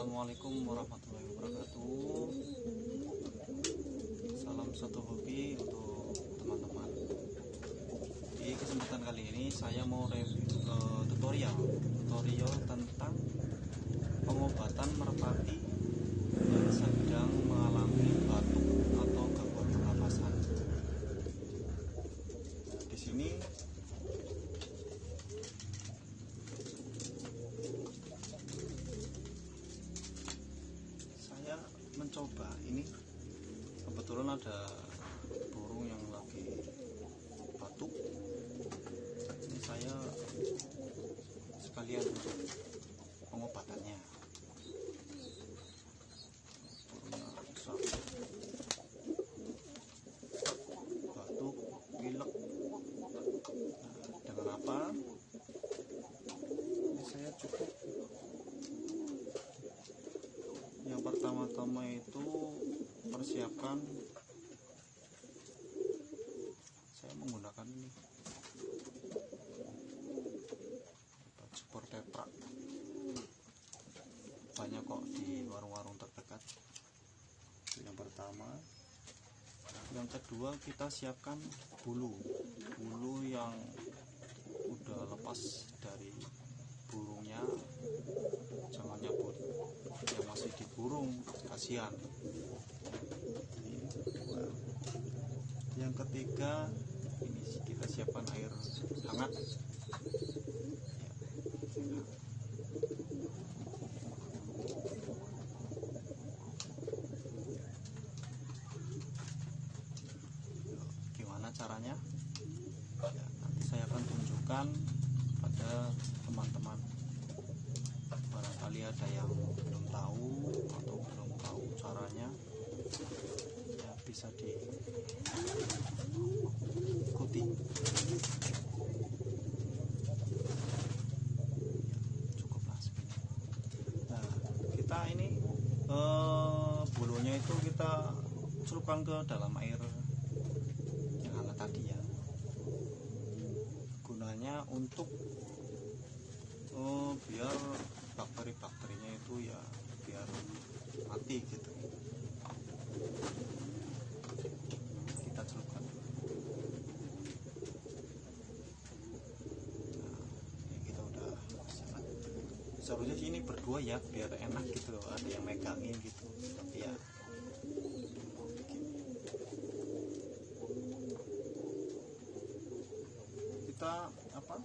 Assalamualaikum warahmatullahi wabarakatuh. Salam satu hobi untuk teman-teman. Di kesempatan kali ini saya mau review tutorial tentang pengobatan merpati yang sedang mengalami batuk atau gangguan pernapasan. Di sini saya mencoba, ini kebetulan ada burung yang lagi batuk. Ini saya sekalian untuk pengobatannya. Burungnya sakit, batuk, pilek. Nah, dengan apa? Ini saya cukup. Yang pertama-tama itu persiapkan, saya menggunakan ini support teprak, banyak kok di warung-warung terdekat. Itu yang pertama. Yang kedua, kita siapkan bulu yang udah lepas dari burungnya, jangan nyabut yang masih di burung, kasihan. Yang ketiga, ini kita siapkan air hangat ya. Gimana caranya ya, nanti saya akan tunjukkan pada teman-teman. Barangkali ada yang belum tahu atau belum tahu caranya, ya bisa diikuti. Cukuplah segini. Nah, kita ini bulunya itu kita celupkan ke dalam air yang hangat tadi ya. Gunanya untuk biar bakteri-bakterinya itu ya biar mati gitu. Kita celupkan. Nah, ini kita udah sangat. Seharusnya sih ini berdua ya biar enak gitu, ada yang megangin gitu. Tapi ya kita apa?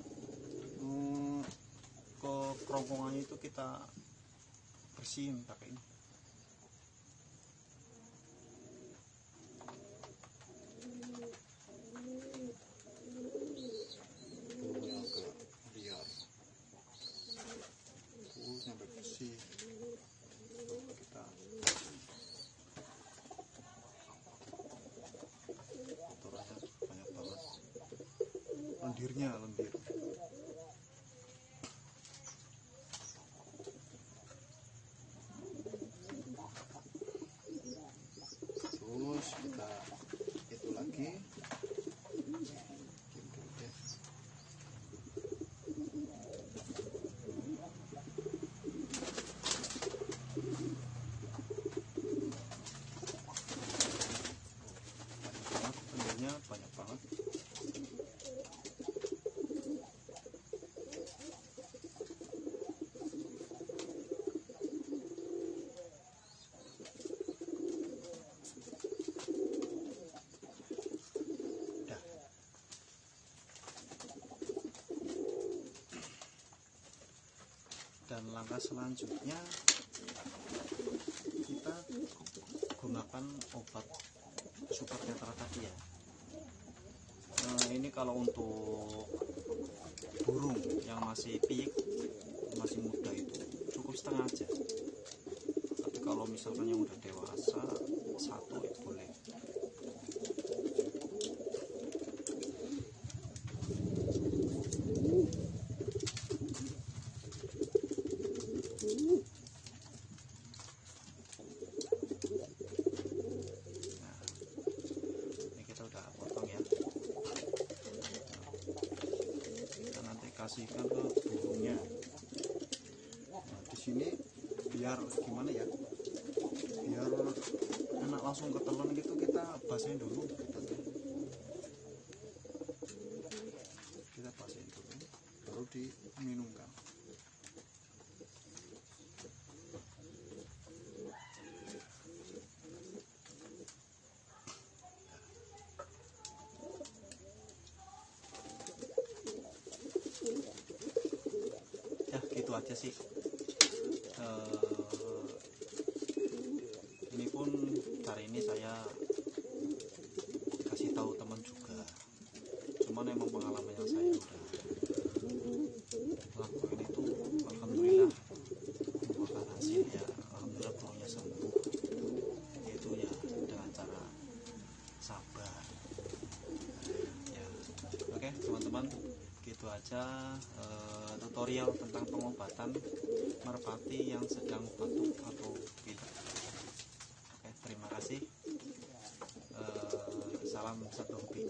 Ke kerongkongannya itu kita bersihin pakai ini. Bulunya agak liar, sampai bersih. Coba kita kotorannya banyak banget, lendir. Terus kita itu lagi banyak banget. Dan langkah selanjutnya kita gunakan obat super tetra tadi ya. Ini kalau untuk burung yang masih piyik, masih muda itu cukup setengah aja. Tapi kalau misalkan yang udah dewasa, satu itu boleh. Kasihkan ke burungnya. Nah, di sini biar gimana ya, biar enak langsung ketelan gitu, kita basahin dulu kita basahin dulu baru diminumkan. Ya gitu aja sih. Ini pun hari ini saya kasih tahu teman juga, cuman emang pengalaman yang saya udah lakuin itu alhamdulillah membuahkan hasil ya, alhamdulillah baunya sembuh, yaitu ya dengan cara sabar ya. Oke teman-teman, gitu aja tutorial tentang pengobatan merpati yang sedang batuk atau pilek. Oke, terima kasih. Salam satu hobi.